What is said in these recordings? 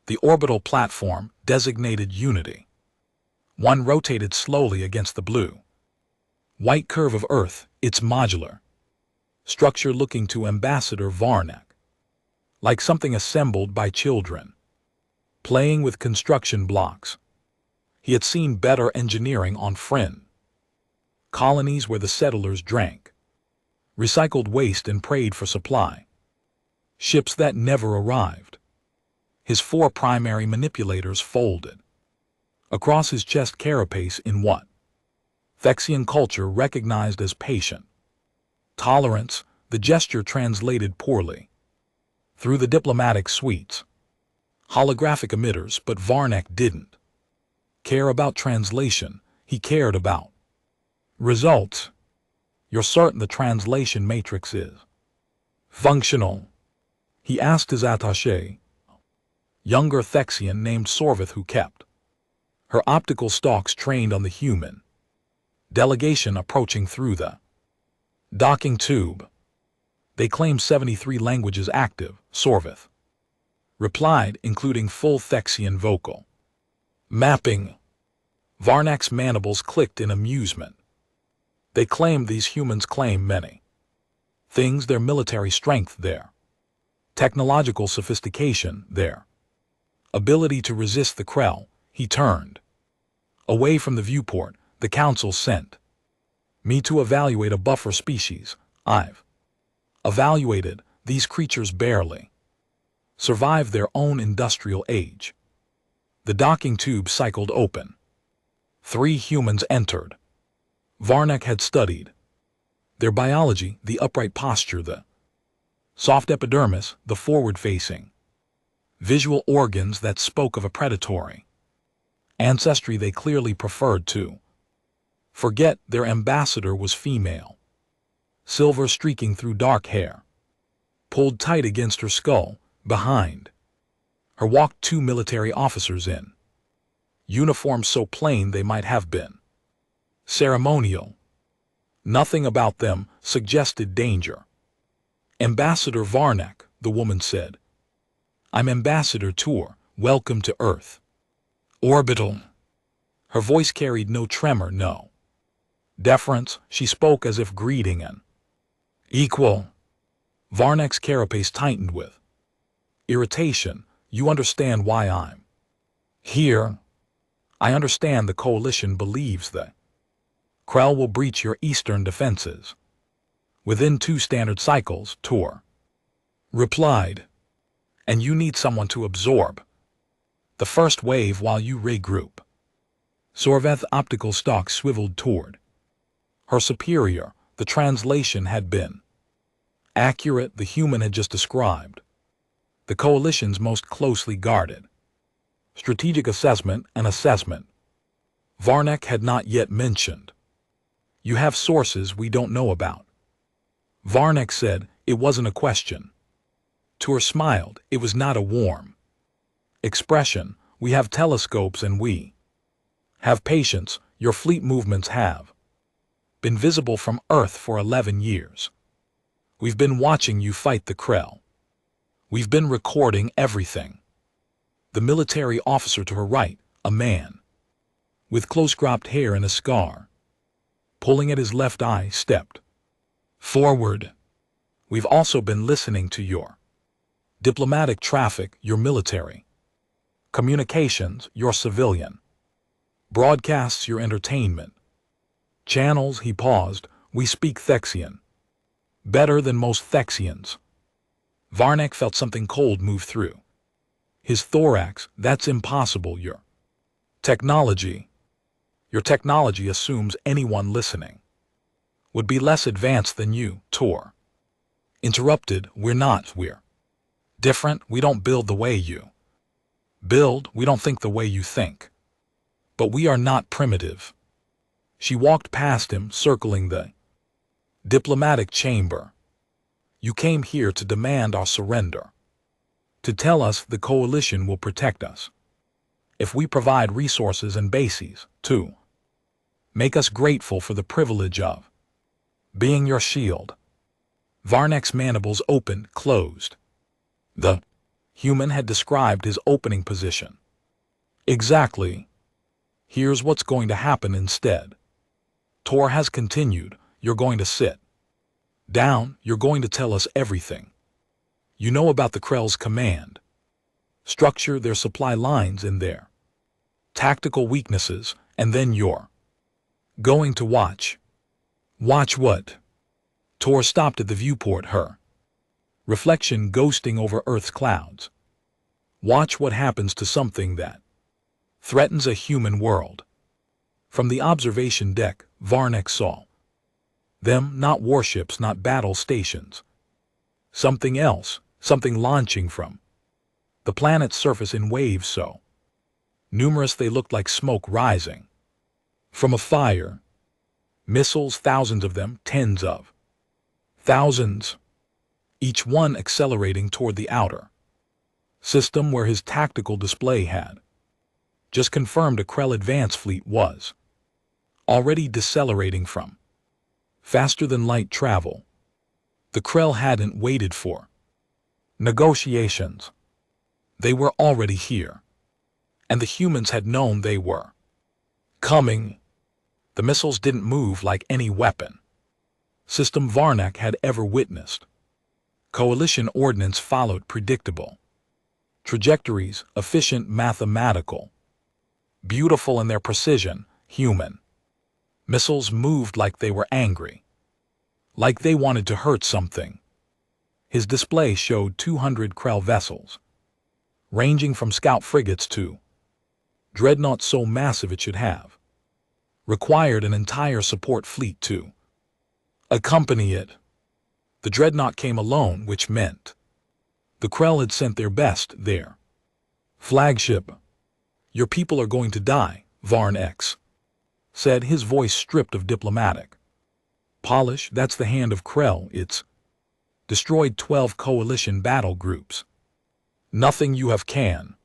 The orbital platform, designated Unity. One rotated slowly against the blue. White curve of Earth, it's modular. Structure looking to Ambassador Varnak. Like something assembled by children. Playing with construction blocks. He had seen better engineering on Friend. Colonies where the settlers drank. Recycled waste and prayed for supply. Ships that never arrived. His 4 primary manipulators folded. Across his chest carapace in what? Thexian culture recognized as patient. Tolerance, the gesture translated poorly. Through the diplomatic suites. Holographic emitters, but Varnak didn't care about translation, he cared about results. You're certain the translation matrix is functional? He asked his attaché, younger Thexian named Sorvith, who kept her optical stalks trained on the human delegation approaching through the docking tube. They claim 73 languages active, Sorvith replied, including full Thexian vocal mapping. Varnak's mandibles clicked in amusement. They claim these humans claim many things, their military strength there, technological sophistication there, ability to resist the Krell. He turned away from the viewport. The council sent me to evaluate a buffer species. I've evaluated these creatures barely survive their own industrial age. The docking tube cycled open. 3 humans entered. Varnak had studied their biology, the upright posture, the soft epidermis, the forward-facing visual organs that spoke of a predatory ancestry they clearly preferred to forget. Their ambassador was female, silver streaking through dark hair, pulled tight against her skull. Behind her walked 2 military officers in uniforms so plain they might have been ceremonial. Nothing about them suggested danger. Ambassador Varnak, the woman said. I'm Ambassador Tour, welcome to Earth. Orbital. Her voice carried no tremor, no deference. She spoke as if greeting an equal. Varnak's carapace tightened with irritation. You understand why I'm here? I understand the coalition believes that Krell will breach your eastern defenses within 2 standard cycles, Tor replied. And you need someone to absorb the first wave while you regroup. Sorveth's optical stalk swiveled toward her superior. The translation had been accurate. The human had just described the coalition's most closely guarded strategic assessment and assessment. Varnak had not yet mentioned. You have sources we don't know about. Varnak said. It wasn't a question. Tor smiled. It was not a warm expression. We have telescopes and we have patience. Your fleet movements have been visible from Earth for 11 years. We've been watching you fight the Krell. We've been recording everything. The military officer to her right, a man with close-cropped hair and a scar pulling at his left eye, stepped forward. We've also been listening to your diplomatic traffic, your military communications, your civilian broadcasts, your entertainment channels. He paused. We speak Thexian better than most Thexians. Varnak felt something cold move through his thorax. That's impossible. Your technology assumes anyone listening would be less advanced than you, Tor interrupted. We're not. We're different. We don't build the way you build. We don't think the way you think. But we are not primitive. She walked past him, circling the diplomatic chamber. You came here to demand our surrender, to tell us the coalition will protect us if we provide resources and bases, to make us grateful for the privilege of being your shield. Varnak's mandibles opened, closed. The Human had described his opening position. Exactly. Here's what's going to happen instead. Tor has continued, you're going to sit down, you're going to tell us everything. You know about the Krell's command structure, their supply lines in there, tactical weaknesses, and then you're going to watch. Watch what? Tor stopped at the viewport, her reflection ghosting over Earth's clouds. Watch what happens to something that threatens a human world. From the observation deck, Varnek saw them, not warships, not battle stations. Something else, something launching from the planet's surface in waves so numerous they looked like smoke rising from a fire. Missiles, thousands of them, tens of thousands, each one accelerating toward the outer system where his tactical display had just confirmed a Krell advance fleet was already decelerating from faster than light travel. The Krell hadn't waited for negotiations. They were already here, and the humans had known they were coming. The missiles didn't move like any weapon system Varnak had ever witnessed. Coalition ordnance followed predictable trajectories, efficient, mathematical, beautiful in their precision. Human missiles moved like they were angry, like they wanted to hurt something. His display showed 200 Krell vessels, ranging from scout frigates to dreadnoughts so massive it should have required an entire support fleet to accompany it. The dreadnought came alone, which meant the Krell had sent their best, their flagship. Your people are going to die, Varnek said, his voice stripped of diplomatic polish. That's the hand of Krell. It's destroyed 12 coalition battle groups. Nothing you have can.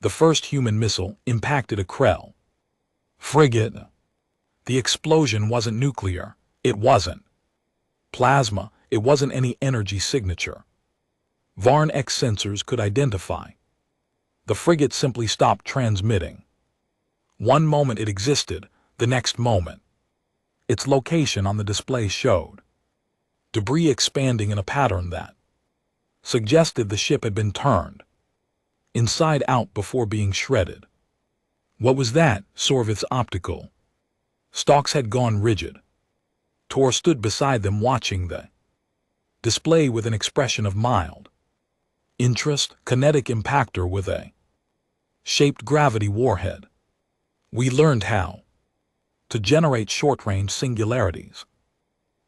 The first human missile impacted a Krell frigate. The explosion wasn't nuclear. It wasn't plasma. It wasn't any energy signature Varnek's sensors could identify. The frigate simply stopped transmitting. One moment it existed, the next moment its location on the display showed debris expanding in a pattern that suggested the ship had been turned inside out before being shredded. What was that? Sorvith's optical stalks had gone rigid. Tor stood beside them, watching the display with an expression of mild interest. Kinetic impactor with a shaped gravity warhead. We learned how to generate short-range singularities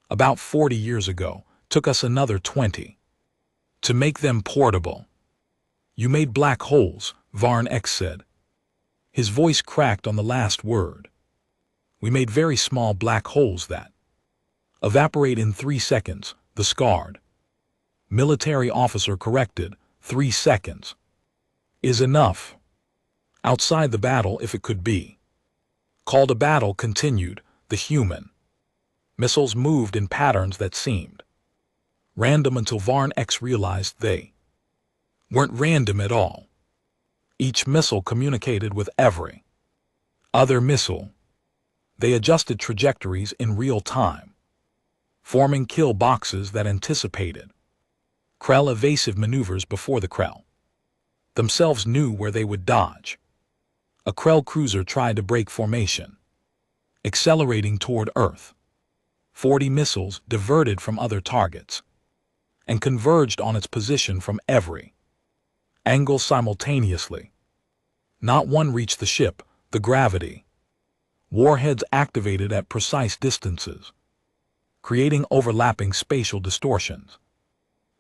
about 40 years ago. Took us another 20 to make them portable. You made black holes, Varnek said. His voice cracked on the last word. We made very small black holes that evaporate in 3 seconds, the scarred military officer corrected. 3 seconds is enough. Outside the battle, if it could be called a battle, continued. The human missiles moved in patterns that seemed random until Varnek realized they weren't random at all. Each missile communicated with every other missile. They adjusted trajectories in real time, forming kill boxes that anticipated Krell evasive maneuvers before the Krell themselves knew where they would dodge. A Krell cruiser tried to break formation, accelerating toward Earth. 40 missiles diverted from other targets and converged on its position from every angle simultaneously. Not one reached the ship. The gravity warheads activated at precise distances, creating overlapping spatial distortions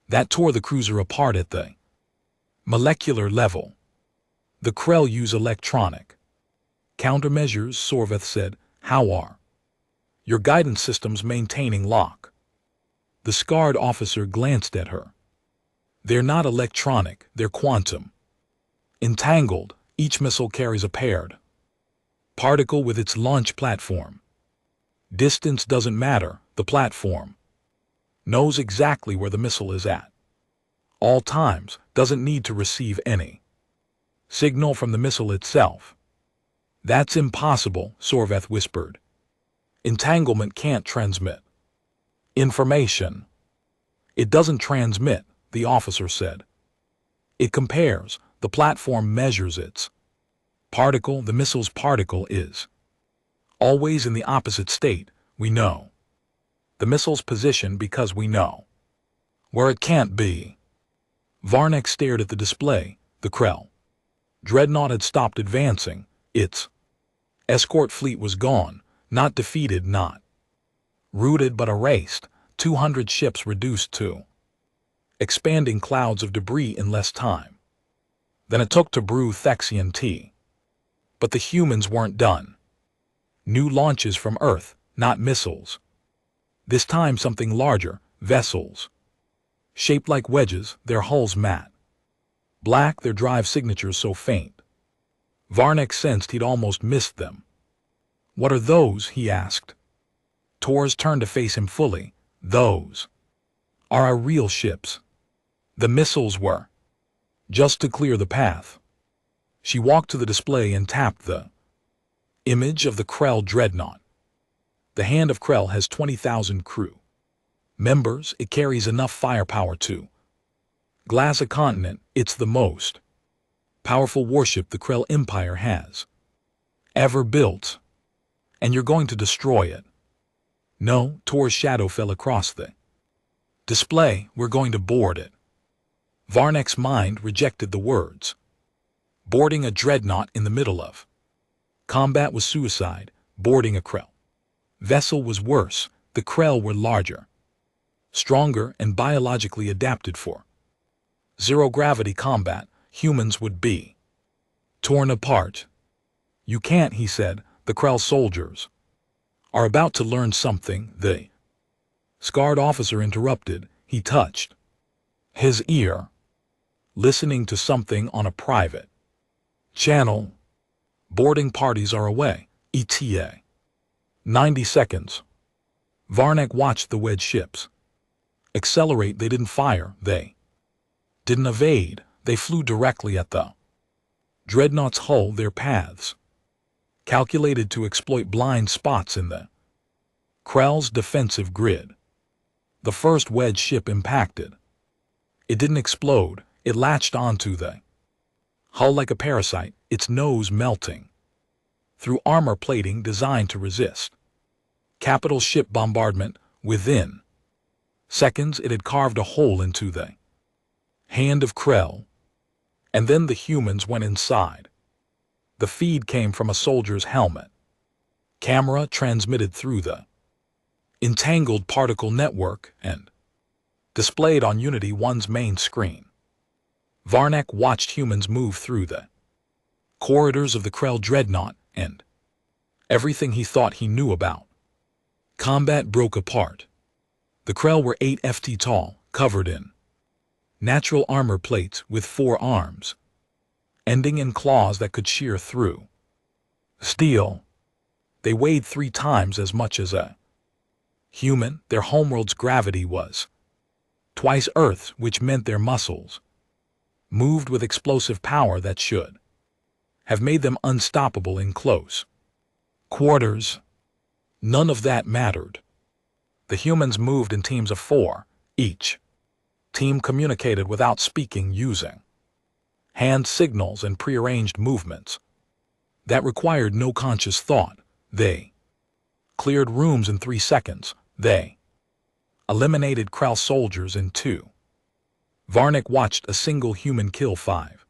that tore the cruiser apart at the molecular level. The Krell use electronic countermeasures, Sorvith said. How are your guidance systems maintaining lock? The scarred officer glanced at her. They're not electronic, they're quantum entangled. Each missile carries a paired particle with its launch platform. Distance doesn't matter, the platform knows exactly where the missile is at. all times, doesn't need to receive any signal from the missile itself. That's impossible, Sorveth whispered. Entanglement can't transmit information. It doesn't transmit, the officer said. It compares, the platform measures its particle, the missile's particle is always in the opposite state, we know. The missile's position because we know where it can't be. Varnek stared at the display, the Krell dreadnought had stopped advancing, its escort fleet was gone, not defeated, not routed but erased, 200 ships reduced to expanding clouds of debris in less time than it took to brew Thexian tea. But the humans weren't done. New launches from Earth, not missiles. This time something larger, vessels. Shaped like wedges, their hulls matte black, their drive signatures so faint. Varnek sensed he'd almost missed them. What are those? He asked. Tors turned to face him fully. Those are our real ships. The missiles were just to clear the path. She walked to the display and tapped the image of the Krell dreadnought. The hand of Krell has 20,000 crew members. It carries enough firepower to glass a continent. It's the most powerful warship the Krell Empire has ever built. And you're going to destroy it. No, Tor's shadow fell across the display. We're going to board it. Varnek's mind rejected the words. Boarding a dreadnought in the middle of combat was suicide. Boarding a Krell vessel was worse. The Krell were larger, stronger, and biologically adapted for zero-gravity combat. Humans would be torn apart. You can't, he said. The Krell soldiers are about to learn something. The scarred officer interrupted. He touched his ear, listening to something on a private channel. Boarding parties are away. ETA 90 seconds. Varnek watched the wedge ships accelerate. They didn't fire. They didn't evade. They flew directly at the dreadnought's hull. Their paths calculated to exploit blind spots in the Krell's defensive grid. The first wedge ship impacted. It didn't explode. It latched onto the hull like a parasite, its nose melting through armor plating designed to resist capital ship bombardment. Within seconds, it had carved a hole into the hand of Krell. And then the humans went inside. The feed came from a soldier's helmet. Camera transmitted through the entangled particle network and displayed on Unity 1's main screen. Varnek watched humans move through the corridors of the Krell dreadnought, and everything he thought he knew about combat broke apart. The Krell were 8 ft tall, covered in natural armor plates with 4 arms, ending in claws that could shear through steel. They weighed 3 times as much as a human. Their homeworld's gravity was twice Earth's, which meant their muscles moved with explosive power that should have made them unstoppable in close quarters. None of that mattered. The humans moved in teams of 4. Each team communicated without speaking, using hand signals and prearranged movements that required no conscious thought. They cleared rooms in 3 seconds. They eliminated Krell soldiers in 2. Varnek watched a single human kill 5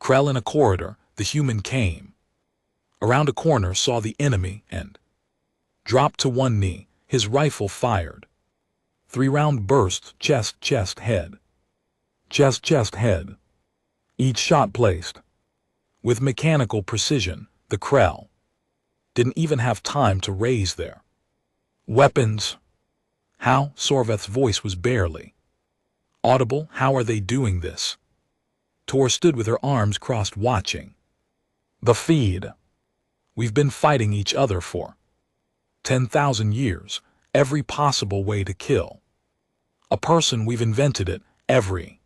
Krell in a corridor. The human came around a corner, saw the enemy, and dropped to one knee. His rifle fired. 3-round bursts, chest, chest, head. Chest, chest, head. Each shot placed with mechanical precision. The Krell didn't even have time to raise their weapons. How? Sorveth's voice was barely audible. How are they doing this? Tor stood with her arms crossed, watching the feed. We've been fighting each other for 10,000 years, every possible way to kill a person. We've invented it, every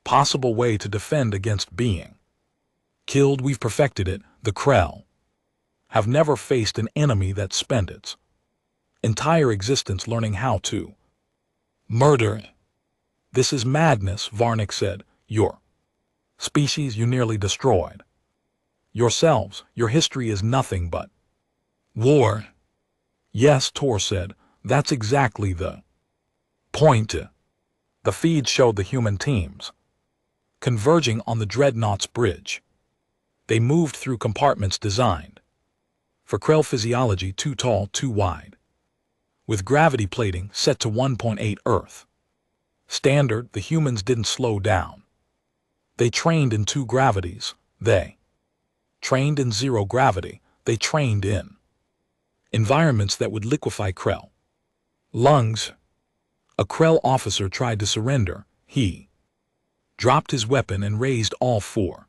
possible way to defend against being killed. We've perfected it. The Krell have never faced an enemy that spent its entire existence learning how to murder. This is madness, Varnick said. Your species you nearly destroyed. Yourselves, your history is nothing but war. Yes, Tor said, that's exactly the point. The feed showed the human teams converging on the Dreadnought's bridge. They moved through compartments designed for Krell physiology, too tall, too wide, with gravity plating set to 1.8 Earth standard. The humans didn't slow down. They trained in 2 gravities. They trained in 0 gravity. They trained in environments that would liquefy Krell lungs. A Krell officer tried to surrender. He dropped his weapon and raised all 4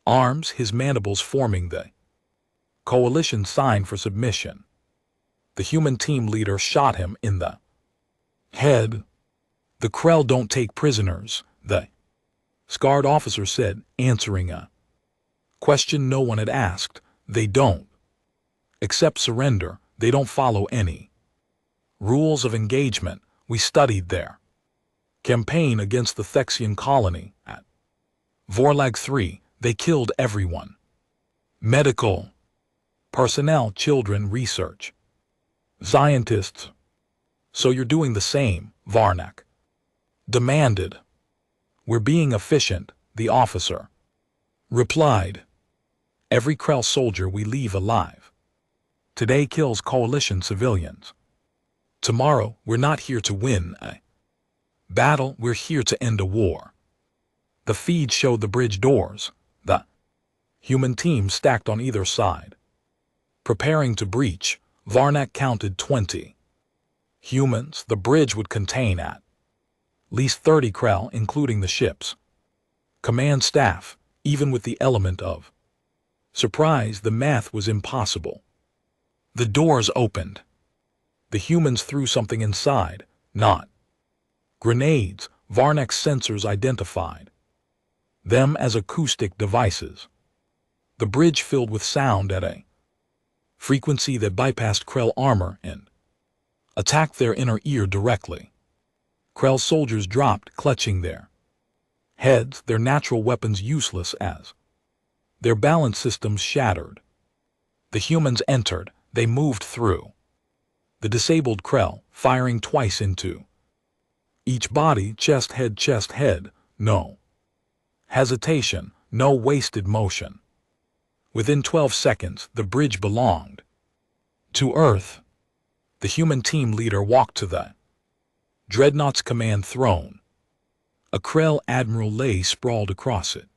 arms, his mandibles forming the coalition sign for submission. The human team leader shot him in the head. The Krell don't take prisoners, the scarred officer said, answering a question no one had asked. They don't accept surrender. They don't follow any rules of engagement. We studied their campaign against the Thexian colony at Vorlag 3. They killed everyone. Medical personnel, children, research scientists. So you're doing the same, Varnick demanded. We're being efficient, the officer replied. Every Krell soldier we leave alive today kills coalition civilians. Tomorrow, we're not here to win a battle, we're here to end a war. The feed showed the bridge doors, the human team stacked on either side, preparing to breach. Varnick counted 20 humans. The bridge would contain at least 30 Krell, including the ship's command staff. Even with the element of surprise, the math was impossible. The doors opened. The humans threw something inside, not grenades. Varnick's sensors identified them as acoustic devices. The bridge filled with sound at a frequency that bypassed Krell armor and attacked their inner ear directly. Krell soldiers dropped, clutching their heads, their natural weapons useless as their balance systems shattered. The humans entered. They moved through the disabled Krell, firing twice into each body, chest, head. No hesitation, no wasted motion. Within 12 seconds, the bridge belonged to Earth. The human team leader walked to the Dreadnought's command throne. A Krell admiral lay sprawled across it,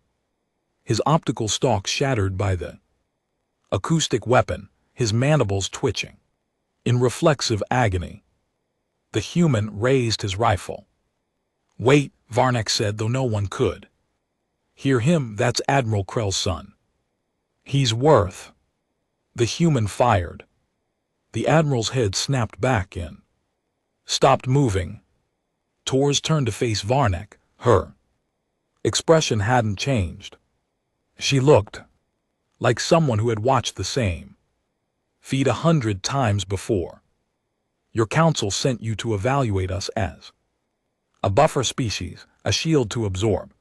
his optical stalk shattered by the acoustic weapon, his mandibles twitching in reflexive agony. The human raised his rifle. Wait, Varnick said, though no one could hear him. That's Admiral Krell's son. He's worth. The human fired. The admiral's head snapped back in, stopped moving. Tors turned to face Varnick. Her expression hadn't changed. She looked like someone who had watched the same feed 100 times before. Your council sent you to evaluate us as a buffer species, a shield to absorb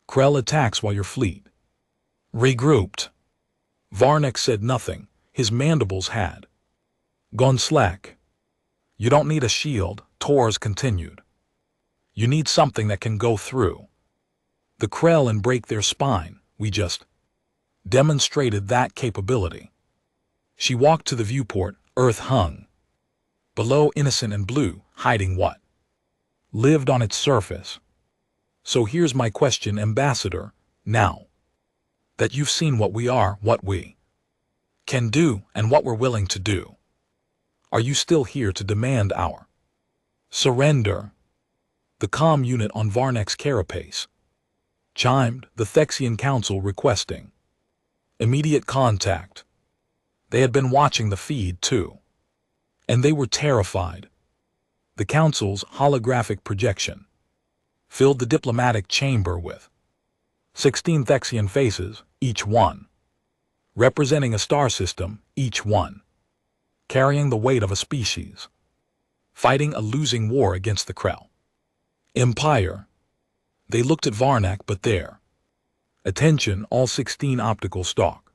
Krell attacks while your fleet regrouped. Varnick said nothing. His mandibles had gone slack. You don't need a shield, Tors continued. You need something that can go through the Krell and break their spine. We just demonstrated that capability. She walked to the viewport. Earth hung below, innocent and blue, hiding what lived on its surface. So here's my question, Ambassador. Now that you've seen what we are, what we can do, and what we're willing to do, are you still here to demand our surrender? The comm unit on Varnick's carapace chimed, the Thexian Council requesting immediate contact. They had been watching the feed too, and they were terrified. The Council's holographic projection filled the diplomatic chamber with 16 Thexian faces, each one representing a star system, each one carrying the weight of a species, fighting a losing war against the Krell Empire. They looked at Varnak, but their attention, all 16 optical stalk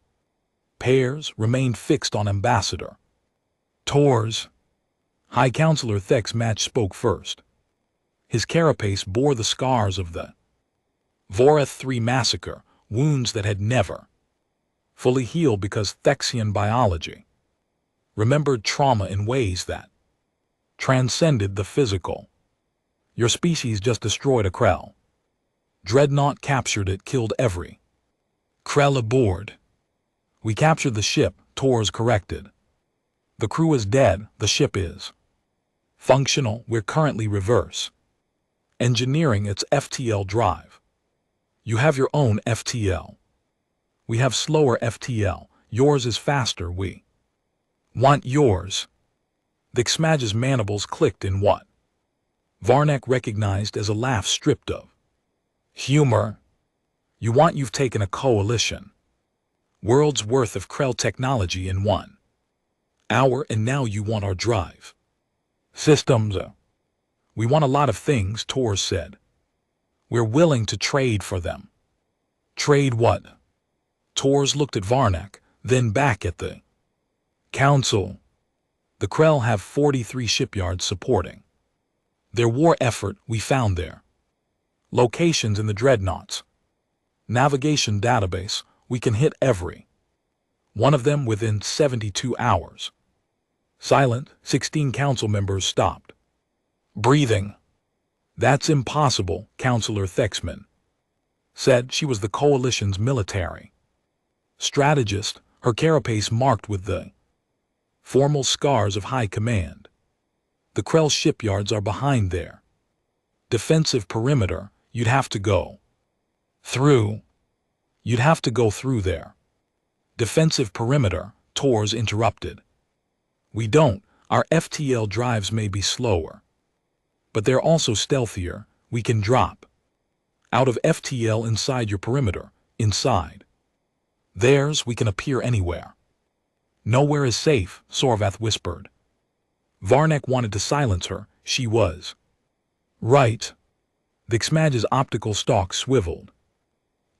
pairs, remained fixed on Ambassador Tor's. High Counselor Thex Match spoke first. His carapace bore the scars of the Vorath III massacre, wounds that had never fully healed because Thexian biology remembered trauma in ways that transcended the physical. Your species just destroyed a Krell dreadnought, captured it, killed every Krell aboard. We captured the ship, Tor's corrected. The crew is dead, the ship is functional. We're currently reverse engineering its FTL drive. You have your own FTL. We have slower FTL. Yours is faster. We want yours. The Xmaj's mandibles clicked in what Varnak recognized as a laugh stripped of humor. You've taken a coalition world's worth of Krell technology in 1 hour, and now you want our drive systems. We want a lot of things, Tor said. We're willing to trade for them. Trade what? Tors looked at Varnak, then back at the Council. The Krell have 43 shipyards supporting their war effort. We found their locations in the dreadnoughts navigation database. We can hit every one of them within 72 hours. Silent, 16 council members stopped breathing. That's impossible, Counselor Thexman said. She was the coalition's military strategist, her carapace marked with the formal scars of high command. The Krell shipyards are behind their defensive perimeter. You'd have to go through their defensive perimeter, Tors interrupted. We don't. Our FTL drives may be slower, but they're also stealthier. We can drop out of FTL inside your perimeter. Inside theirs, we can appear anywhere. Nowhere is safe, Sorvath whispered. Varnak wanted to silence her. She was right. The Xmaj's optical stalk swiveled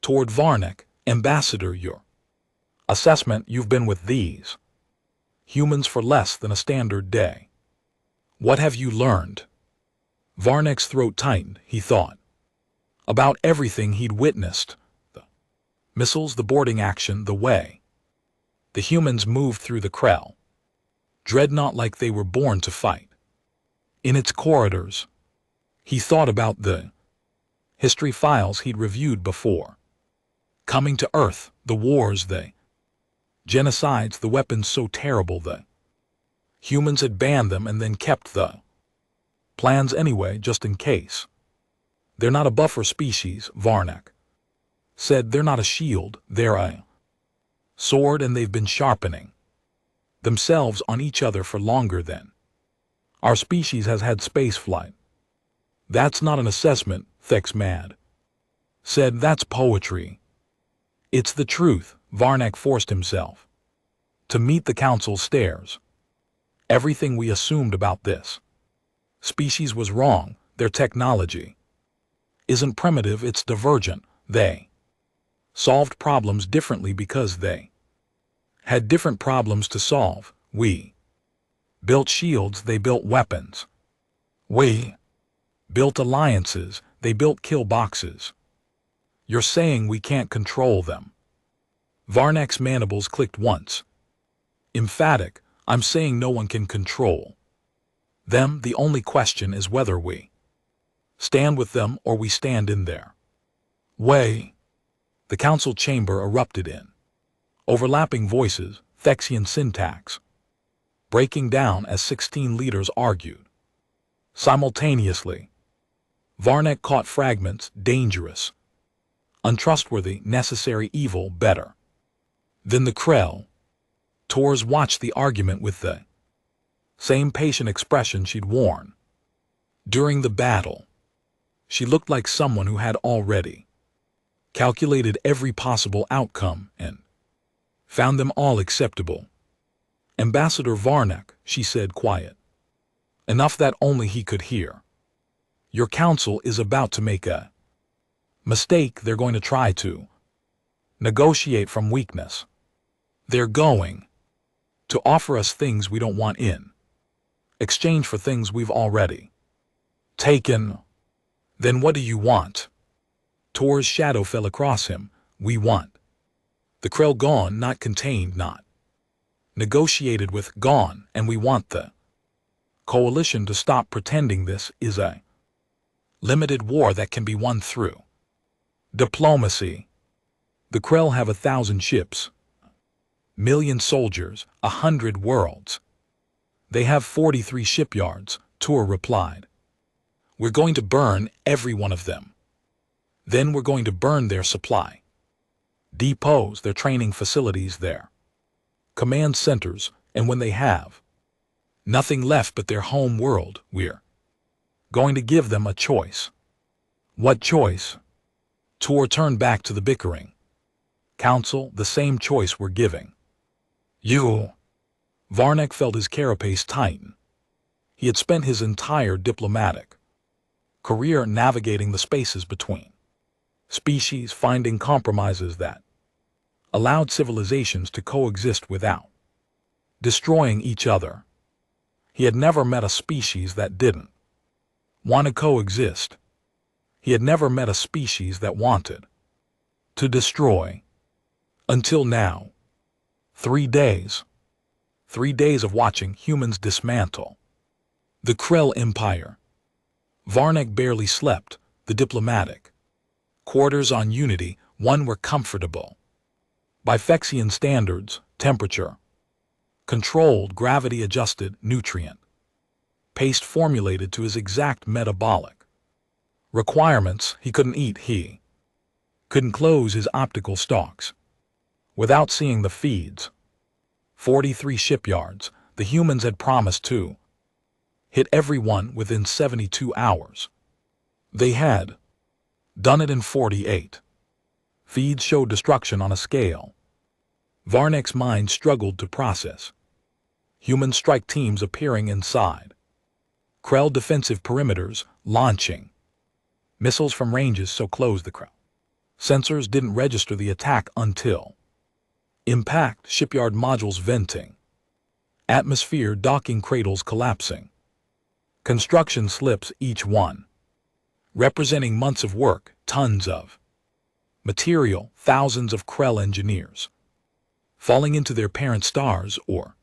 toward Varnak. Ambassador, your assessment, you've been with these humans for less than a standard day. What have you learned? Varnak's throat tightened. He thought about everything he'd witnessed. The missiles, the boarding action, the way the humans moved through the Krell dreadnought like they were born to fight in its corridors. He thought about the history files he'd reviewed before coming to Earth, the wars, the genocides, the weapons so terrible the humans had banned them and then kept the plans anyway, just in case. They're not a buffer species, Varnak said. They're not a shield, they're a sword, and they've been sharpening themselves on each other for longer than our species has had space flight. That's not an assessment, Thex Mad said. That's poetry. It's the truth. Varnak forced himself to meet the council's stares. Everything we assumed about this species was wrong. Their technology isn't primitive, it's divergent. They solved problems differently because they had different problems to solve. We built shields, they built weapons. We built alliances, they built kill boxes. You're saying we can't control them? Varnak's mandibles clicked once. Emphatic. I'm saying no one can control them. The only question is whether we stand with them or we stand in their way. The council chamber erupted in overlapping voices, Thexian syntax breaking down as 16 leaders argued simultaneously. Varnak caught fragments: dangerous, untrustworthy, necessary, evil, better than the Krell. Tors watched the argument with the same patient expression she'd worn during the battle. She looked like someone who had already calculated every possible outcome and found them all acceptable. Ambassador Varnak, she said quiet, enough that only he could hear. Your council is about to make a mistake. They're going to try to negotiate from weakness. They're going to offer us things we don't want in exchange for things we've already taken. Then what do you want? Tor's shadow fell across him. We want the Krell gone, not contained, not negotiated with, gone, and we want the coalition to stop pretending this is a limited war that can be won through diplomacy. The Krell have 1,000 ships, million soldiers, 100 worlds. They have 43 shipyards, Tor replied. We're going to burn every one of them. Then we're going to burn their supply depots, their training facilities, their command centers, and when they have nothing left but their home world, we're going to give them a choice. What choice? Tor turned back to the bickering council. The same choice we're giving you. Varnak felt his carapace tighten. He had spent his entire diplomatic career navigating the spaces between species, finding compromises that allowed civilizations to coexist without destroying each other. He had never met a species that didn't want to coexist. He had never met a species that wanted to destroy. Until now. 3 days. 3 days of watching humans dismantle the Krell Empire. Varnak barely slept. The diplomatic quarters on Unity 1 were comfortable. By Phexian standards, temperature controlled, gravity-adjusted, nutrient paste formulated to his exact metabolic requirements. He couldn't eat. He couldn't close his optical stalks without seeing the feeds. 43 shipyards. The humans had promised to hit every one within 72 hours. They had done it in 48. Feeds showed destruction on a scale Varnak's mind struggled to process. Human strike teams appearing inside Krell defensive perimeters, launching missiles from ranges so close the Krell sensors didn't register the attack until impact. Shipyard modules venting, atmosphere docking cradles collapsing, construction slips, each one representing months of work, tons of material, thousands of Krell engineers falling into their parent stars or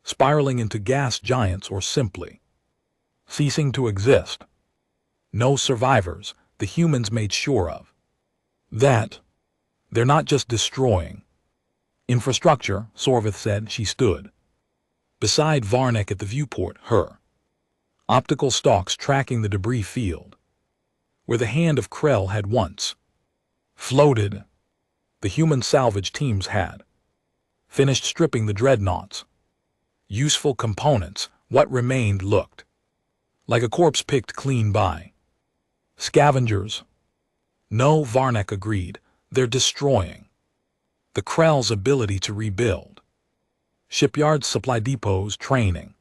spiraling into gas giants or simply ceasing to exist. No survivors. The humans made sure of that. They're not just destroying infrastructure, Sorvith said. She stood beside Varnak at the viewport, her optical stalks tracking the debris field where the hand of Krell had once floated. The human salvage teams had finished stripping the dreadnoughts. Useful components. What remained looked like a corpse picked clean by scavengers. No, Varnak agreed. They're destroying the Krell's ability to rebuild. Shipyards, supply depots, training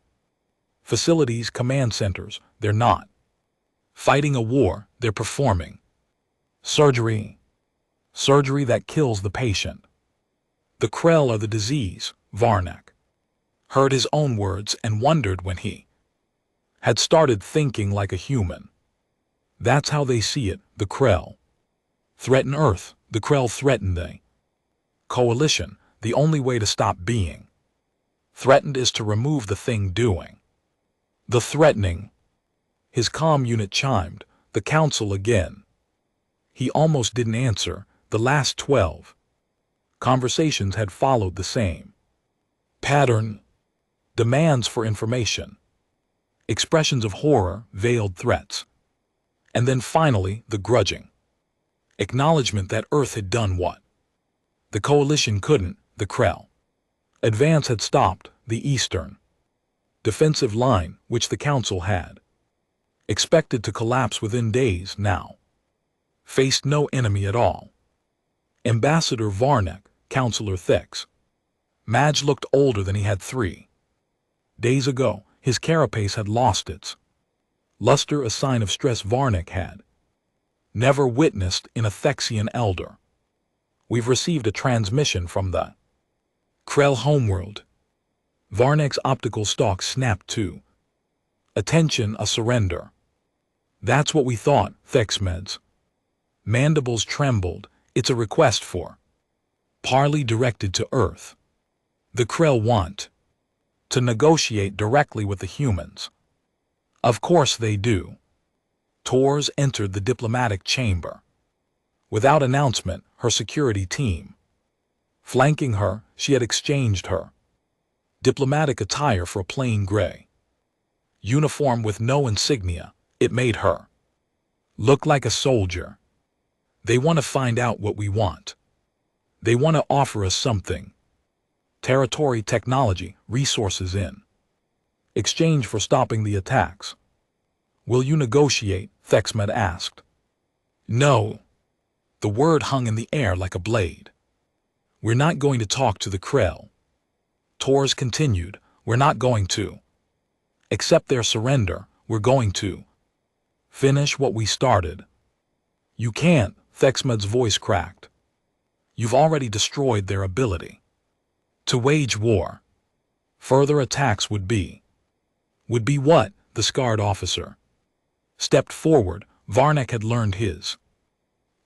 facilities, command centers. They're not fighting a war. They're performing surgery. Surgery that kills the patient. The Krell are the disease. Varnak heard his own words and wondered when he had started thinking like a human. That's how they see it. The Krell threaten Earth. The Krell threaten the coalition. The only way to stop being threatened is to remove the thing doing the threatening. His comm unit chimed. The council again. He almost didn't answer. The last 12 conversations had followed the same pattern. Demands for information, expressions of horror, veiled threats, and then finally the grudging acknowledgement that Earth had done what the coalition couldn't. The Krell advance had stopped. The eastern defensive line, which the council had expected to collapse within days now, faced no enemy at all. Ambassador Varnek, Counselor Thex. Madge looked older than he had 3 days ago. His carapace had lost its luster, a sign of stress Varnek had never witnessed in a Thexian elder. We've received a transmission from the Krell homeworld. Varnek's optical stalk snapped to. Attention, a surrender. That's what we thought, Thexmed's mandibles trembled. It's a request for parley directed to Earth. The Krell want to negotiate directly with the humans. Of course they do. Tors entered the diplomatic chamber. Without announcement, her security team flanking her, she had exchanged her diplomatic attire for a plain gray uniform with no insignia. It made her look like a soldier. They want to find out what we want. They want to offer us something. Territory, technology, resources in exchange for stopping the attacks. Will you negotiate? Thexmed asked. No. The word hung in the air like a blade. We're not going to talk to the Krell. Tors continued. We're not going to accept their surrender. We're going to finish what we started. You can't, Thexmed's voice cracked. You've already destroyed their ability to wage war. Further attacks would be what? The scarred officer stepped forward. Varnek had learned his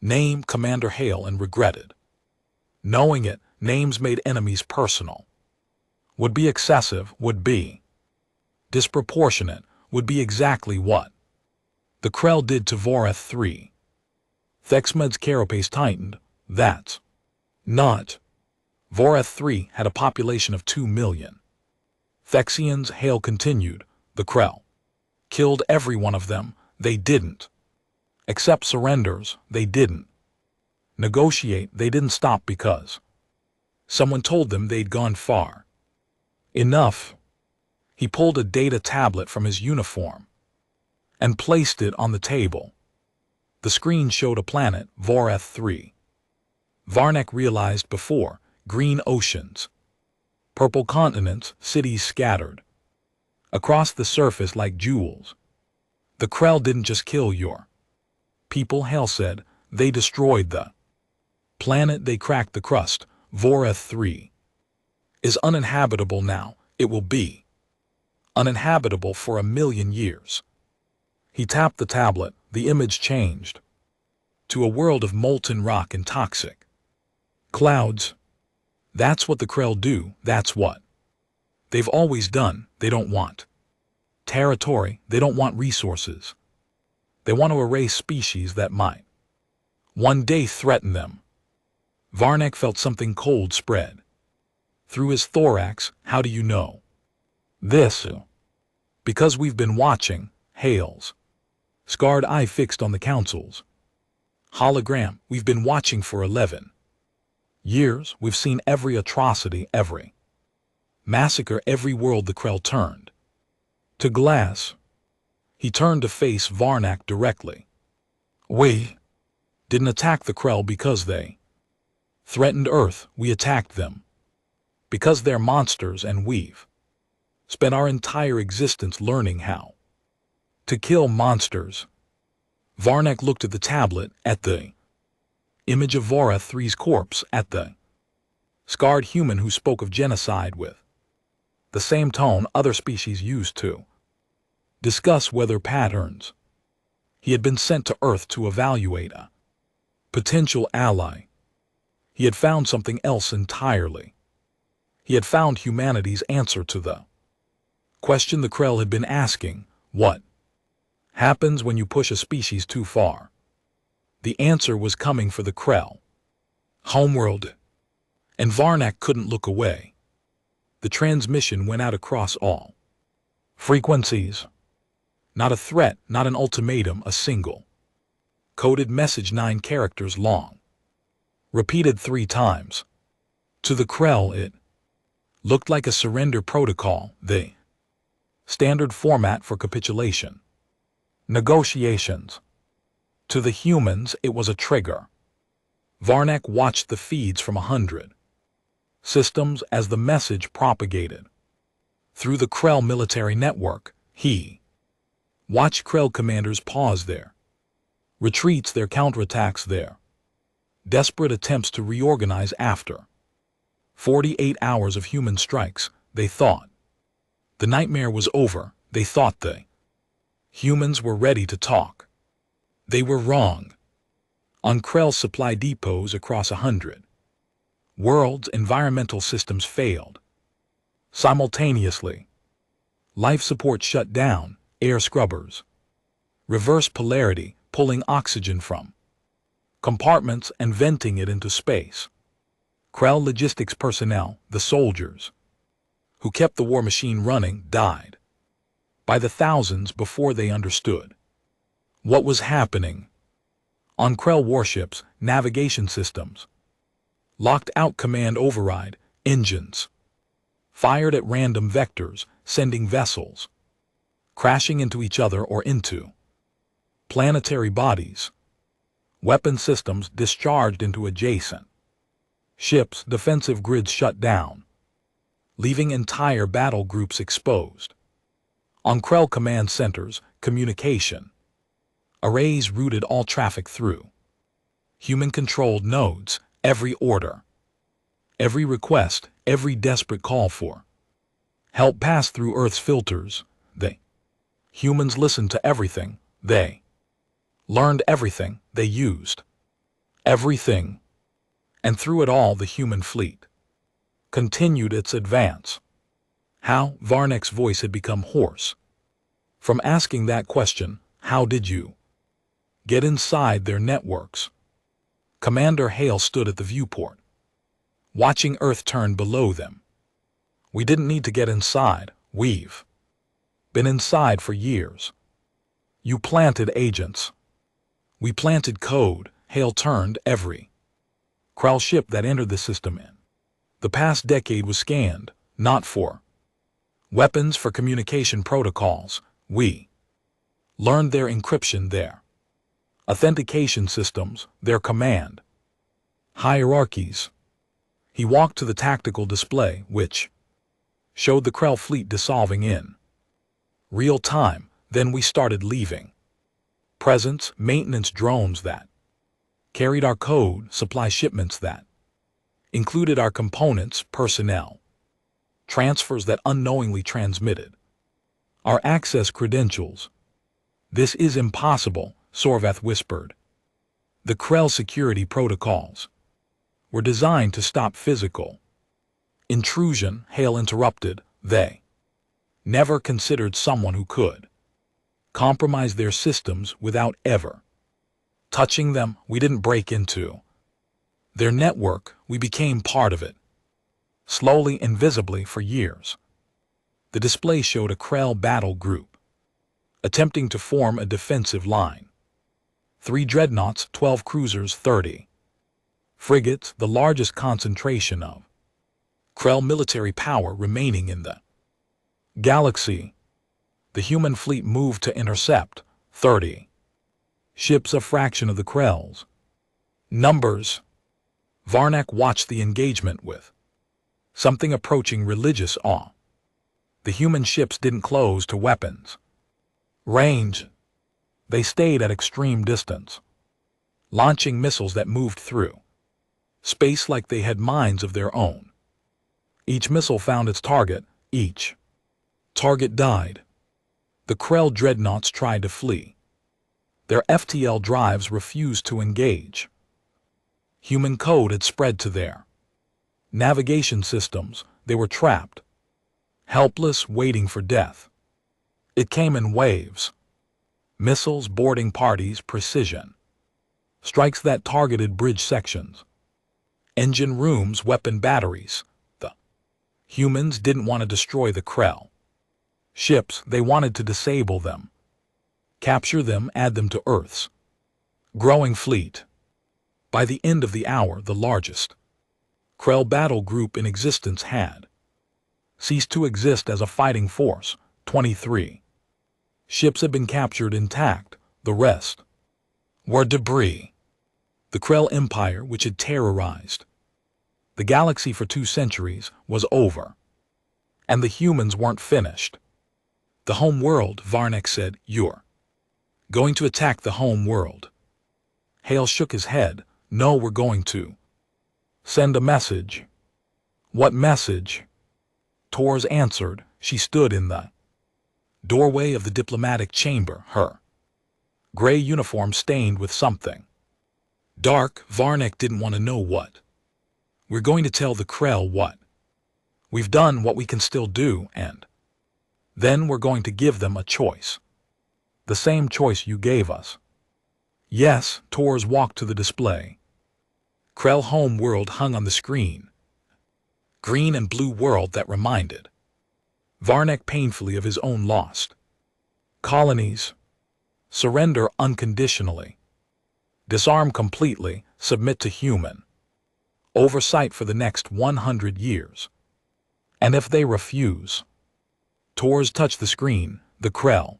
name, Commander Hale, and regretted knowing it. Names made enemies personal. Would be excessive, would be disproportionate, would be exactly what the Krell did to Voreth III. Thexmed's carapace tightened. That's not. Voreth III had a population of 2 million. Thexians, Hale continued. The Krell killed every one of them. They didn't accept surrenders. They didn't negotiate. They didn't stop because someone told them they'd gone far enough. He pulled a data tablet from his uniform and placed it on the table. The screen showed a planet, Voreth III. Varnek realized before, green oceans, purple continents, cities scattered across the surface like jewels. The Krell didn't just kill your people, Hale said. They destroyed the planet. They cracked the crust. Voreth III is uninhabitable now. It will be uninhabitable for 1,000,000 years. He tapped the tablet. The image changed to a world of molten rock and toxic clouds. That's what the Krell do. That's what they've always done. They don't want territory. They don't want resources. They want to erase species that might one day threaten them. Varnek felt something cold spread through his thorax. How do you know this? Because we've been watching. Hale's scarred eye fixed on the Council's hologram. We've been watching for 11 years. We've seen every atrocity, every massacre, every world the Krell turned to glass. He turned to face Varnek directly. We didn't attack the Krell because they threatened Earth. We attacked them because they're monsters, and we've spent our entire existence learning how to kill monsters. Varnek looked at the tablet, at the image of Voreth III's corpse, at the scarred human who spoke of genocide with the same tone other species used to discuss weather patterns. He had been sent to Earth to evaluate a potential ally. He had found something else entirely. He had found humanity's answer to the question the Krell had been asking: what happens when you push a species too far? The answer was coming for the Krell homeworld, and Varnek couldn't look away. The transmission went out across all frequencies. Not a threat, not an ultimatum, a single coded message, 9 characters long, repeated 3 times. To the Krell it looked like a surrender protocol, the standard format for capitulation. Negotiations. To the humans, it was a trigger. Varnak watched the feeds from 100 systems as the message propagated. Through the Krell military network, he watched Krell commanders pause there, retreats their counterattacks there, desperate attempts to reorganize after 48 hours of human strikes. They thought the nightmare was over. They thought the humans were ready to talk. They were wrong. On Krell's supply depots across 100 worlds, environmental systems failed. Simultaneously, life support shut down, air scrubbers, reverse polarity, pulling oxygen from compartments and venting it into space. Krell logistics personnel, the soldiers who kept the war machine running, died by the thousands before they understood what was happening. On Krell warships, navigation systems locked out, command override, engines fired at random vectors, sending vessels crashing into each other or into planetary bodies. Weapon systems discharged into adjacent ships, defensive grids shut down, leaving entire battle groups exposed. On Krell command centers, communication arrays routed all traffic through human-controlled nodes. Every order, every request, every desperate call for help passed through Earth's filters. They humans listened to everything. They learned everything. They used everything. And through it all, the human fleet continued its advance. How? Varnak's voice had become hoarse from asking that question. How did you get inside their networks? Commander Hale stood at the viewport, watching Earth turn below them. We didn't need to get inside. We've been inside for years. You planted agents. We planted code. Hale turned. Every Krell ship that entered the system in the past decade was scanned, not for weapons, for communication protocols. We learned their encryption, their authentication systems, their command hierarchies. He walked to the tactical display, which showed the Krell fleet dissolving in real time. Then we started leaving presence, maintenance drones that carried our code, supply shipments that included our components, personnel transfers that unknowingly transmitted our access credentials. This is impossible, Sorvath whispered. The Krell security protocols were designed to stop physical intrusion. Hale interrupted. They never considered someone who could compromise their systems without ever touching them. We didn't break into their network. We became part of it, slowly, invisibly, for years. The display showed a Krell battle group attempting to form a defensive line. 3 dreadnoughts, 12 cruisers, 30 frigates, the largest concentration of Krell military power remaining in the galaxy. The human fleet moved to intercept 30 ships, a fraction of the Krell's numbers. Varnak watched the engagement with something approaching religious awe. The human ships didn't close to weapons range. They stayed at extreme distance, launching missiles that moved through space like they had minds of their own. Each missile found its target. Each target died. The Krell dreadnoughts tried to flee. Their FTL drives refused to engage. Human code had spread to their navigation systems. They were trapped, helpless, waiting for death. It came in waves. Missiles, boarding parties, precision strikes that targeted bridge sections, engine rooms, weapon batteries. The humans didn't want to destroy the Krell ships. They wanted to disable them, capture them, add them to Earth's growing fleet. By the end of the hour, the largest Krell battle group in existence had ceased to exist as a fighting force. 23 Ships had been captured intact, the rest were debris. The Krell Empire, which had terrorized the galaxy for 2 centuries, was over. And the humans weren't finished. The home world, Varnek said, "You're going to attack the home world." Hale shook his head. "No, we're going to send a message." "What message?" Tors answered. She stood in the doorway of the diplomatic chamber, her gray uniform stained with something dark. Varnek didn't want to know what. "We're going to tell the Krell what we've done, what we can still do, and then we're going to give them a choice. The same choice you gave us." "Yes." Tors walked to the display. Krell home world hung on the screen. Green and blue world that reminded Varnek painfully of his own lost colonies. Surrender unconditionally. Disarm completely. Submit to human oversight for the next 100 years. And if they refuse... Tors touched the screen. The Krell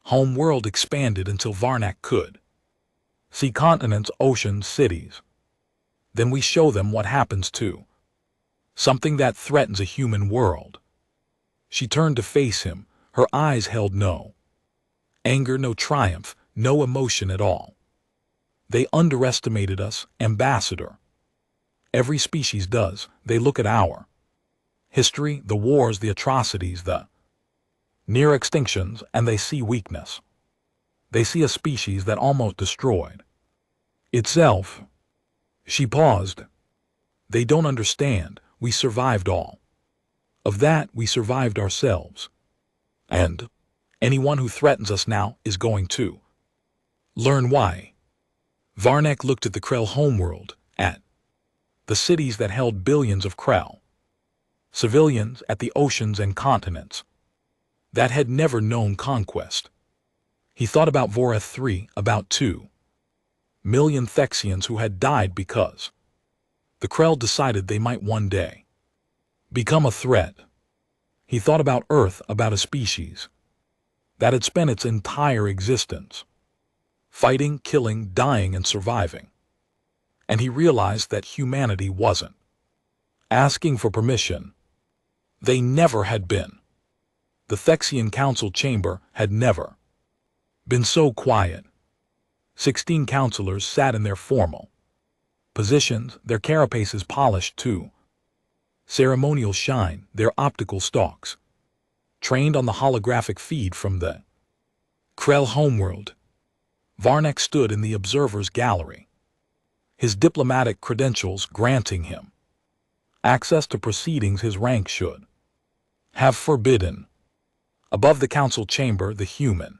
home world expanded until Varnek could see continents, oceans, cities. "Then we show them what happens to something that threatens a human world." She turned to face him. Her eyes held no anger, no triumph, no emotion at all. "They underestimated us, Ambassador. Every species does. They look at our history, the wars, the atrocities, the near extinctions, and they see weakness. They see a species that almost destroyed itself." She paused. "They don't understand. We survived all of that. We survived ourselves. And anyone who threatens us now is going to learn why." Varnek looked at the Krell homeworld, at the cities that held billions of Krell civilians, at the oceans and continents that had never known conquest. He thought about Voreth 3, about 2 million Thexians who had died because the Krell decided they might one day become a threat. He thought about Earth, about a species that had spent its entire existence fighting, killing, dying, and surviving. And he realized that humanity wasn't asking for permission. They never had been. The Thexian Council chamber had never been so quiet. 16 counselors sat in their formal positions, their carapaces polished to ceremonial shine, their optical stalks trained on the holographic feed from the Krell homeworld. Varnek stood in the observer's gallery, his diplomatic credentials granting him access to proceedings his rank should have forbidden. Above the council chamber, the human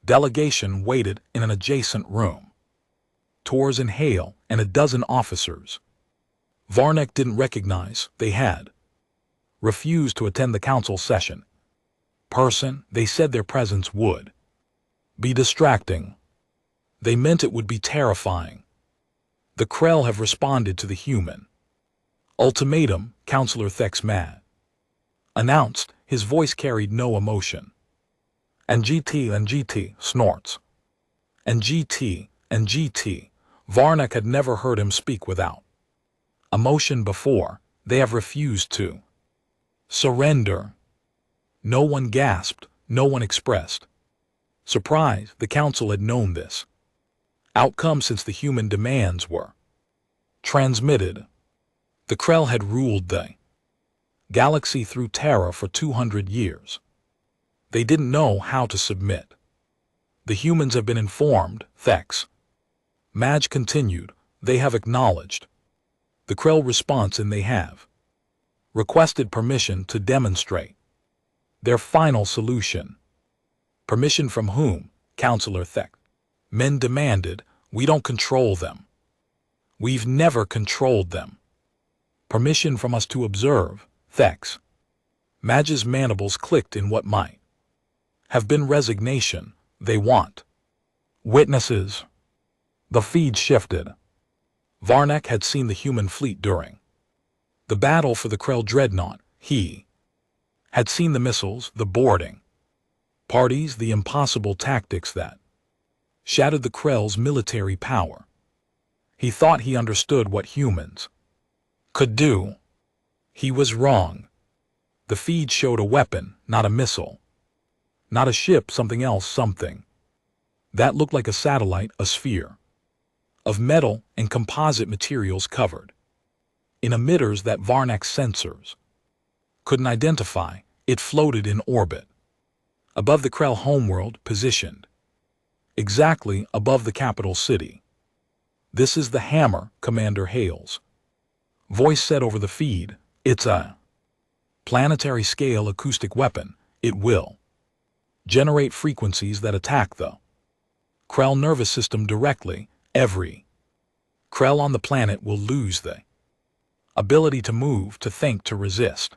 delegation waited in an adjacent room. Tors and Hale and a dozen officers Varnek didn't recognize. They had refused to attend the council session. They said their presence would be distracting. They meant it would be terrifying. The Krell have responded to the human ultimatum, Counselor Thexmad announced. His voice carried no emotion. And GT snorts. And GT. Varnek had never heard him speak without emotion before. They have refused to surrender. No one gasped, no one expressed surprise. The council had known this outcome since the human demands were transmitted. The Krell had ruled the galaxy through terror for 200 years. They didn't know how to submit. The humans have been informed, Thex. Madge continued. They have acknowledged the Krell response and they have requested permission to demonstrate their final solution. Permission from whom? Counselor Thex. Men demanded. We don't control them. We've never controlled them. Permission from us to observe, Thex. Madge's mandibles clicked in what might have been resignation. They want witnesses. The feed shifted. Varnek had seen the human fleet during the battle for the Krell dreadnought. He had seen the missiles, the boarding Parties the impossible tactics that shattered the Krell's military power. He thought he understood what humans could do. He was wrong. The feed showed a weapon, not a missile. Not a ship, something else, something that looked like a satellite, a sphere of metal and composite materials covered in emitters that Varnak's sensors couldn't identify. It floated in orbit above the Krell homeworld, positioned exactly above the capital city. "This is the hammer," Commander Hale's voice said over the feed. "It's a planetary scale acoustic weapon. It will generate frequencies that attack the Krell nervous system directly. Every Krell on the planet will lose the ability to move, to think, to resist.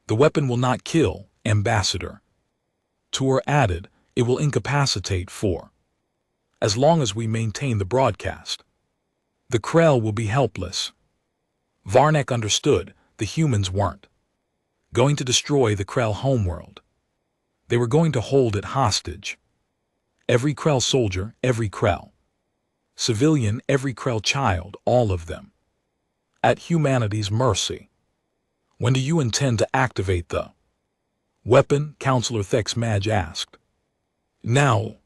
The weapon will not kill," Ambassador Tour added. "It will incapacitate for as long as we maintain the broadcast. The Krell will be helpless." Varnak understood. The humans weren't going to destroy the Krell homeworld. They were going to hold it hostage. Every Krell soldier, every Krell civilian, every Krell child, all of them at humanity's mercy. "When do you intend to activate the weapon?" Counselor Thexmaj asked. "Now."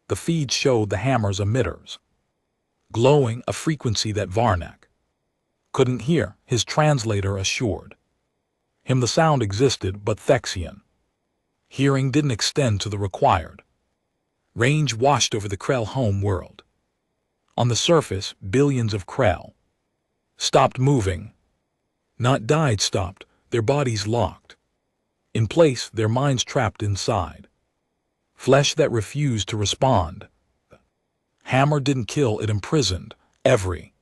The feed showed the hammer's emitters glowing, a frequency that Varnak couldn't hear. His translator assured him the sound existed, but Thexian hearing didn't extend to the required range. Washed over the Krell home world. On the surface, billions of Krell stopped moving. Not died, stopped, their bodies locked in place, their minds trapped inside flesh that refused to respond. Hammer didn't kill, it imprisoned. Every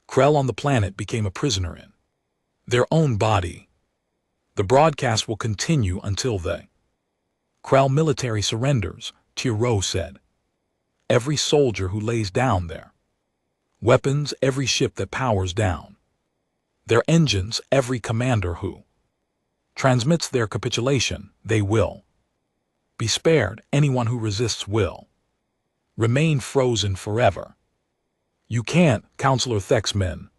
Krell on the planet became a prisoner in their own body. "The broadcast will continue until the Krell military surrenders," Tiro said. "Every soldier who lays down their weapons, every ship that powers down their engines, every commander who transmits their capitulation, they will be spared. Anyone who resists will remain frozen forever." "You can't," Counselor Thexman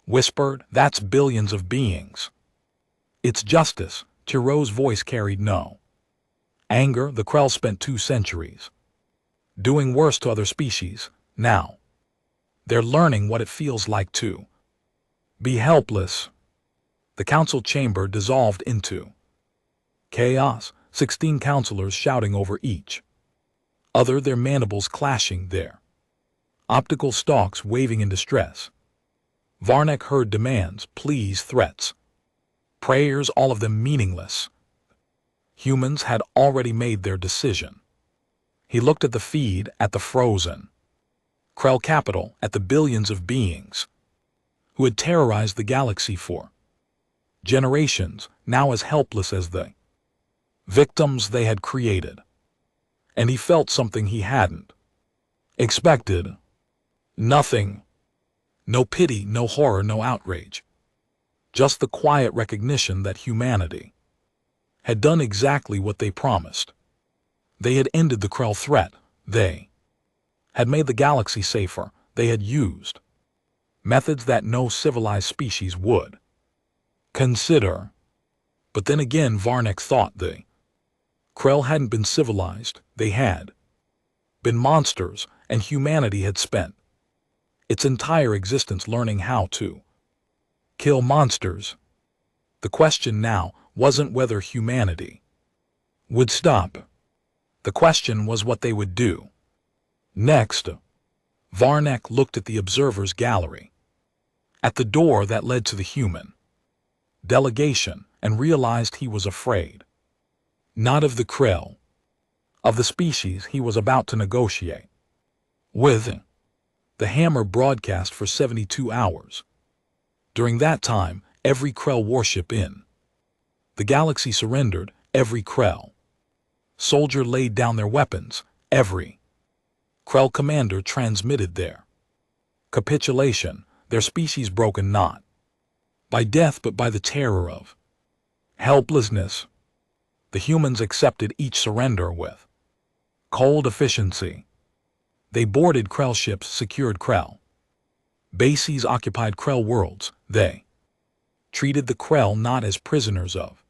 whispered. "That's billions of beings." "It's justice." Tiro's voice carried no anger. "The Krell spent 2 centuries doing worse to other species. Now they're learning what it feels like to be helpless." The council chamber dissolved into chaos. 16 counselors shouting over each other, their mandibles clashing, their optical stalks waving in distress. Varnak heard demands, pleas, threats, prayers, all of them meaningless. Humans had already made their decision. He looked at the feed, at the frozen Krell capital, at the billions of beings who had terrorized the galaxy for generations, now as helpless as the victims they had created. And he felt something he hadn't expected. Nothing. No pity, no horror, no outrage. Just the quiet recognition that humanity had done exactly what they promised. They had ended the Krell threat. They had made the galaxy safer. They had used methods that no civilized species would consider. But then again, Varnak thought the Krell hadn't been civilized. They had been monsters, and humanity had spent its entire existence learning how to kill monsters. The question now wasn't whether humanity would stop. The question was what they would do next. Varnak looked at the observers' gallery, at the door that led to the human delegation, and realized he was afraid. Not of the Krell, of the species he was about to negotiate with. The hammer broadcast for 72 hours. During that time, every Krell warship in the galaxy surrendered. Every Krell soldier laid down their weapons. Every Krell commander transmitted their capitulation, their species broken not by death but by the terror of helplessness. The humans accepted each surrender with cold efficiency. They boarded Krell ships, secured Krell bases, occupied Krell worlds. They treated the Krell not as prisoners of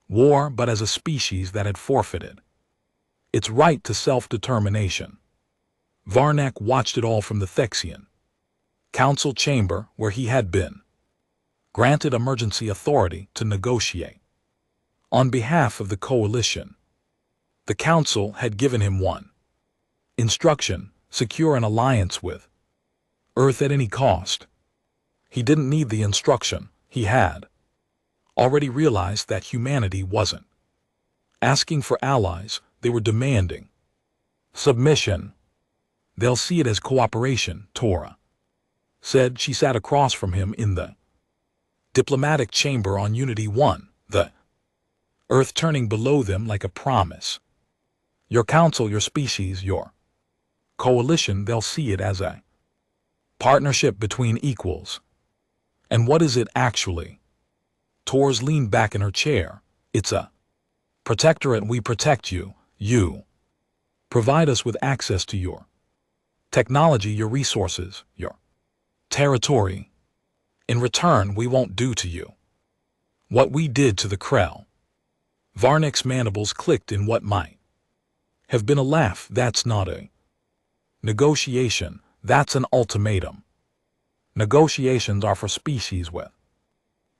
war, but as a species that had forfeited its right to self-determination. Varnak watched it all from the Thexian council chamber, where he had been granted emergency authority to negotiate on behalf of the coalition. The council had given him one instruction: secure an alliance with Earth at any cost. He didn't need the instruction. He had already realized that humanity wasn't asking for allies, they were demanding submission. They'll see it as cooperation, Tora said. She sat across from him in the diplomatic chamber on Unity 1, the Earth turning below them like a promise. Your council, your species, your coalition, they'll see it as a partnership between equals. And what is it actually? Tors leaned back in her chair. It's a protectorate. We protect you. You provide us with access to your technology, your resources, your territory. In return, we won't do to you what we did to the Krell. Varnak's mandibles clicked in what might have been a laugh. That's not a negotiation. That's an ultimatum. Negotiations are for species with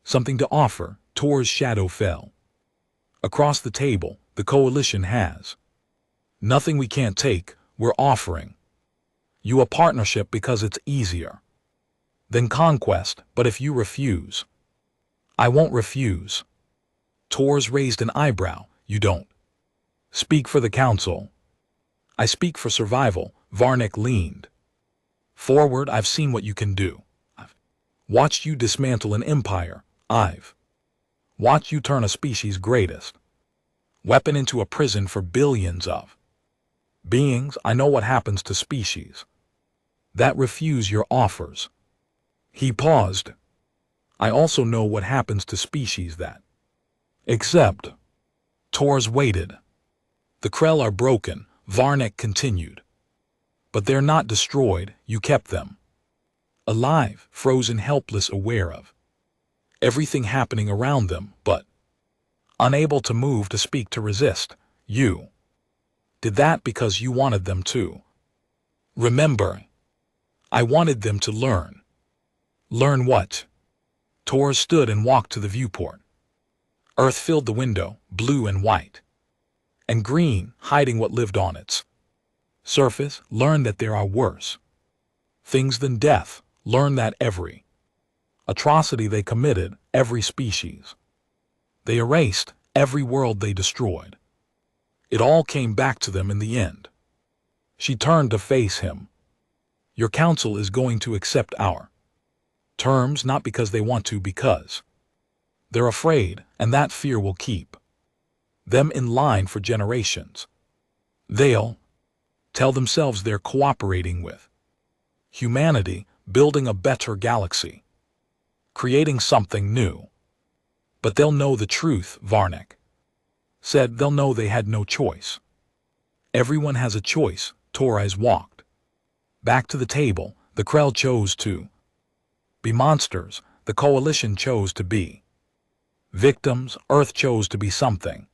something to offer. Tor's shadow fell across the table. The coalition has nothing we can't take. We're offering you a partnership because it's easier than conquest. But if you refuse, I won't refuse. Tors raised an eyebrow. You don't speak for the council. I speak for survival. Varnak leaned forward. I've seen what you can do. I've watched you dismantle an empire. I've watched you turn a species' greatest weapon into a prison for billions of beings. I know what happens to species that refuse your offers. He paused. I also know what happens to species that accept. Tors waited. The Krell are broken, Varnak continued. But they're not destroyed. You kept them alive, frozen, helpless, aware of everything happening around them, but unable to move, to speak, to resist. You did that because you wanted them to. Remember, I wanted them to learn. Learn what? Tor stood and walked to the viewport. Earth filled the window, blue and white and green, hiding what lived on its surface. Learn that there are worse things than death. Learn that every atrocity they committed, every species they erased, every world they destroyed, it all came back to them in the end. She turned to face him. Your council is going to accept our terms, not because they want to, because they're afraid, and that fear will keep them in line for generations. They'll tell themselves they're cooperating with humanity, building a better galaxy, creating something new. But they'll know the truth, Varnak said. They'll know they had no choice. Everyone has a choice. Torres walked back to the table. The Krell chose to be monsters. The coalition chose to be victims. Earth chose to be something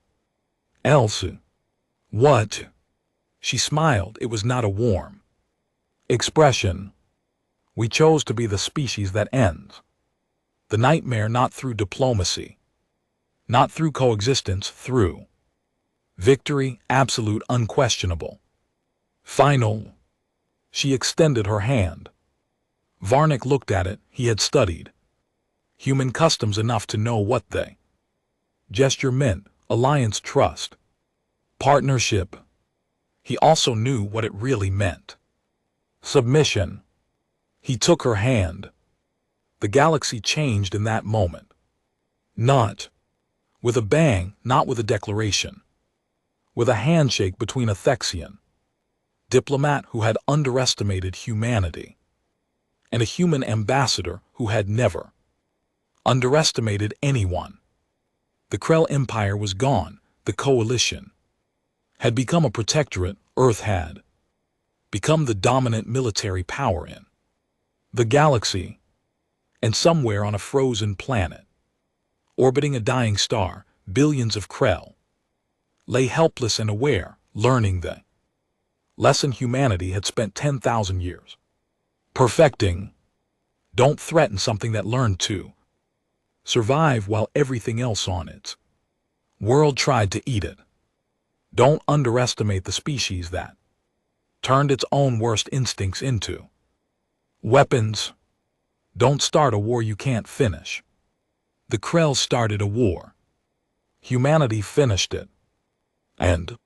else. What? She smiled. It was not a warm expression. We chose to be the species that ends the nightmare, not through diplomacy, not through coexistence, through victory, absolute, unquestionable, final. She extended her hand. Varnak looked at it. He had studied human customs enough to know what the gesture meant: alliance, trust, partnership. He also knew what it really meant: submission. He took her hand. The galaxy changed in that moment. Not with a bang, not with a declaration, with a handshake between a Thexian diplomat who had underestimated humanity and a human ambassador who had never underestimated anyone. The Krell Empire was gone. The coalition had become a protectorate. Earth had become the dominant military power in the galaxy, and somewhere on a frozen planet, orbiting a dying star, billions of Krell lay helpless and aware, learning the lesson humanity had spent 10,000 years perfecting. Don't threaten something that learned to survive while everything else on its world tried to eat it. Don't underestimate the species that turned its own worst instincts into weapons. Don't start a war you can't finish. The Krell started a war. Humanity finished it. And